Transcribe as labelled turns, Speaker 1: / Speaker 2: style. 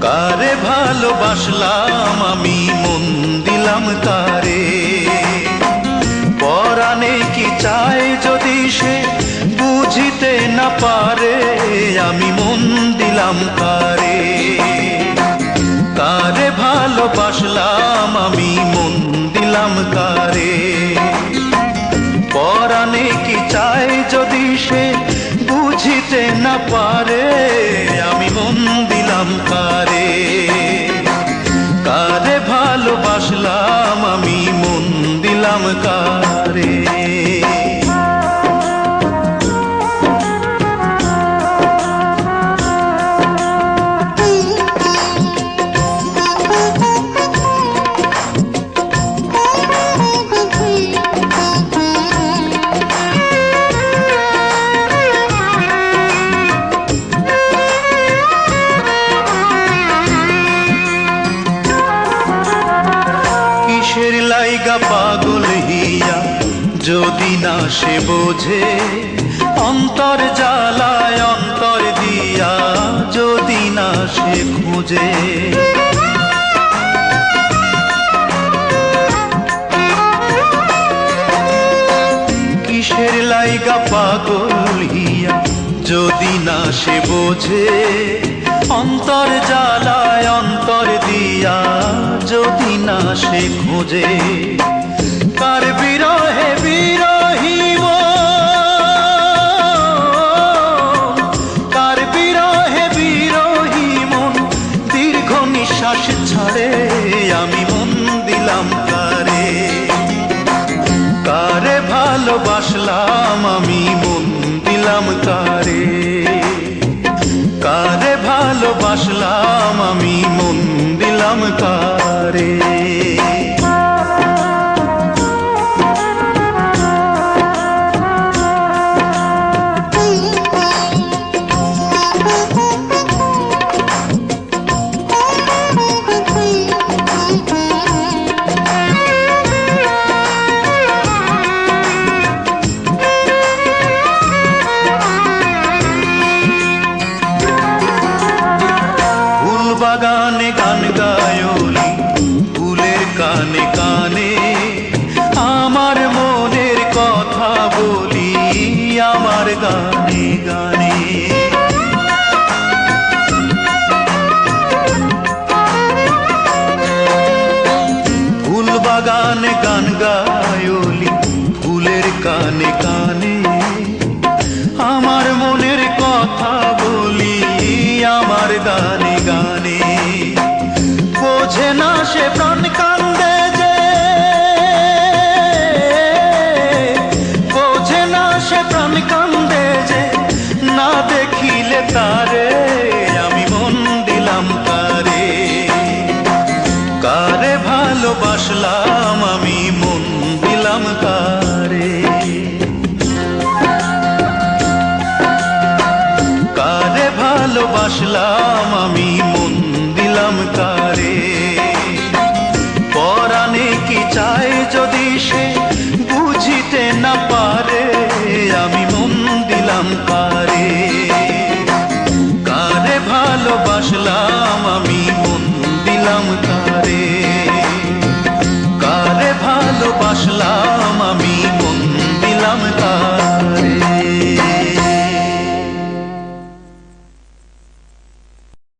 Speaker 1: কারে ভালোবাসলাম আমি, মন দিলাম কারে। পরাণে কি চায় যদি সে বুঝিতে না পারে, আমি মন দিলাম কারে। কারে ভালোবাসলাম আমি, মন দিলাম কারে। পরাণে কি চায় যদি সে বুঝিতে না পারে, আমি মন দিলাম কারে। কারে ভালোবাসলাম আমি, মন দিলাম কারে। কিসের লাইগা পাগল হিয়া যদি না সে বোঝে, অন্তর জ্বালায় অন্তর দিয়া যদি না সে খুঁজে। কিসের লাইগা পাগল হিয়া যদি না সে বোঝে, অন্তর জ্বালায় অন্তর দিয়া যদি না সে খোঁজে। কার বিরহে বিরহী মন, কার বিরহে বিরহী মন দীর্ঘ নিঃশ্বাস ছাড়ে, আমি মন দিলাম কারে। কারে ভালোবাসলাম আমি, মন দিলাম কারে। কারে ভালোবাসলাম আমি, মন দিলাম কারে। বাগানে গান গায়লি, ফুলের কানে কানে আমার মনের কথা বলি, আমার গানে গানে। ফুল বাগানে গান গায়লি, ফুলের কানে কানে আমার মনের কথা বলি, আমার গানে গানে। বোঝে না সে প্রাণ কান্দে যে, বোঝে না সে প্রাণ কান্দে যে, না দেখিলে তারে আমি মন দিলাম কারে। কারে ভালোবাসলাম আমি, মন দিলাম কারে। কারে ভালোবাসলাম আমি, মন দিলাম কারে। পরাণে কি চায় যদি সে বুঝিতে না পারে, আমি মন দিলাম কারে।